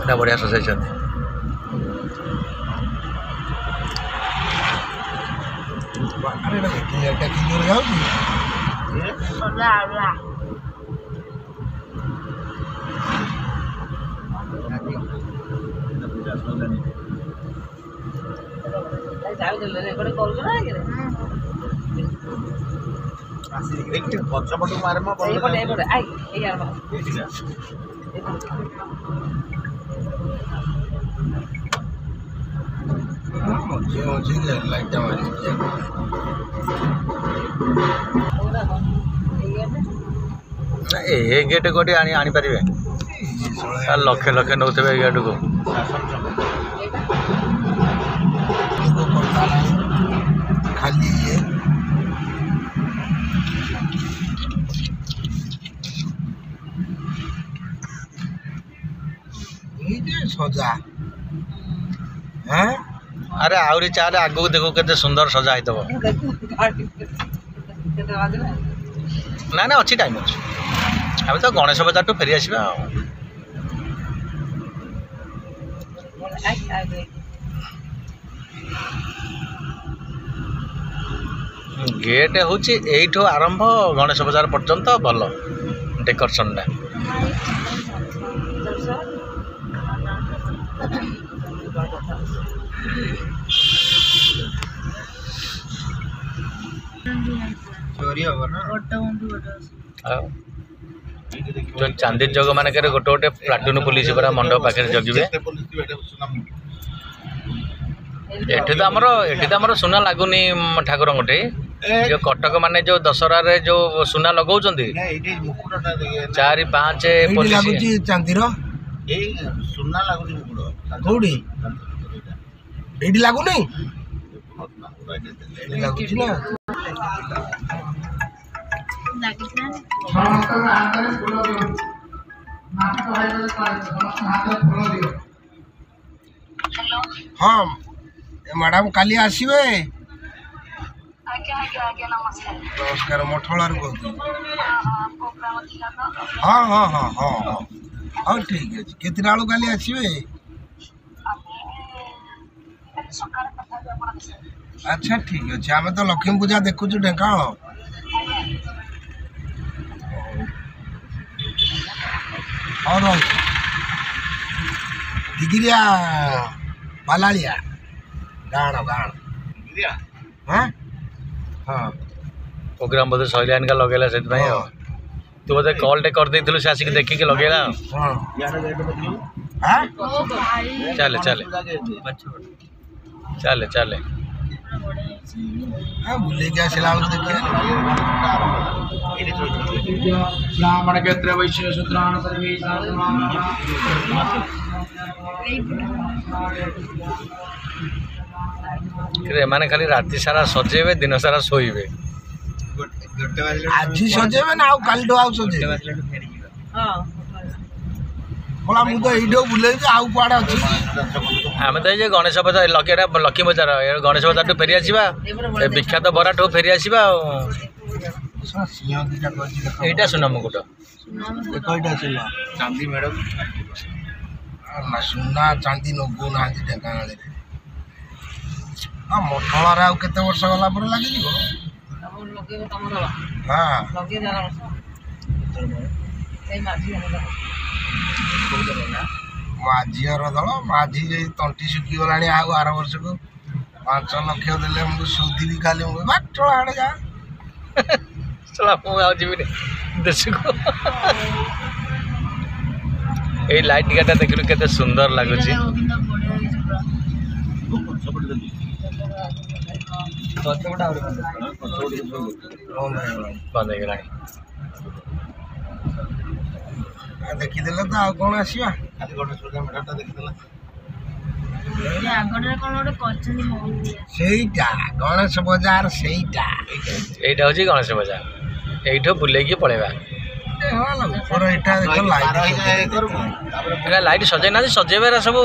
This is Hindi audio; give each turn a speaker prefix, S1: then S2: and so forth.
S1: এটা बढ़िया सजाइछन
S2: अरे এটা কি করে যাଉଛି
S3: ପଛପଟୁ ମାରମ
S2: ଲାଇଟ୍ଟା ମାରି
S1: ए गेट गोटे आनी पारे लक्षे लक्षे नौ ए गेट को
S2: खाली सजा
S1: अरे आहरी चाहे आगू देखो के सुंदर सजा होता ना ना अच्छी टाइम अच्छी आम तो गणेश बजार टू फेरी आसवा गेट हूँ यू आरंभ गणेश बजार पर्यंत भल डेकोरेशन टा जो चांदी जग मान गोटे गोटे प्लाटून पुलिस पूरा मंडप पाखे जगिबे एठी तो आमर सुना लगुनि ठाकुर गोटे जो कटक माने जो दशहरा रे जो सुना लगाउछंती 4-5 पुलिस
S2: चांदी रो
S3: सुना लागुनी मुकुड़
S2: कोडी एडी लागु नै लागुछि ना हाँ मैडम काली आसवे नमस्कार मठलार हाँ हाँ हाँ हाँ हाँ हाँ ठीक है कितना आलू काली आसवे अच्छा ठीक है आम तो लक्ष्मी पूजा देखुचु ढेंकाल और दिगिरिया बालालिया गाण गाण हाँ हाँ
S1: प्रोग्राम बोधे सैलान का लगेला से तू बोधे कॉल टे कर देथिलु से आसिक देखि के लगेला
S2: हाँ
S1: चले चले चले चले
S2: हाँ भूले क्या सिला देखिए
S4: ब्राह्मण क्षेत्र वैश्य शूद्राण सर्वे
S1: माने खाली राति सारा सजेबे दिन सारा सोइबे
S2: आज सजेबे ना काल डो आउ सजेबे हां बोला मु तो एडो बुले आउ कुआडा अछि
S1: आमे तो जे गणेश बजार लकेरा लक्ष्मी बजार गणेश बजार टू फेरी आसीबा ए विख्यात बरा टू फेरी आसीबा एटा सुना मुकुट
S2: कयटा सिला
S3: चांदी मैडम
S2: ना सुना चांदी नगो ना ढेंकानाले हाँ मठलार आउ केते वर्ष गला पर लागि जीवो हाँ माझीर दल माझी तंटी सुखी गला आउ 12 वर्ष को 5 लाख देले हमको सुधी भी खाली बाटो आड़े जा
S1: चला मु आउ जीवी देश को ए लाइट गाटा देखलु केते सुंदर लागुची बंद
S2: देखीदेले तो आउ कौन आसवा गणेश बजार
S1: एटा हूँ गणेश बजार एठो बुले पड़ेगा लाइट सजे ना सजेबार सब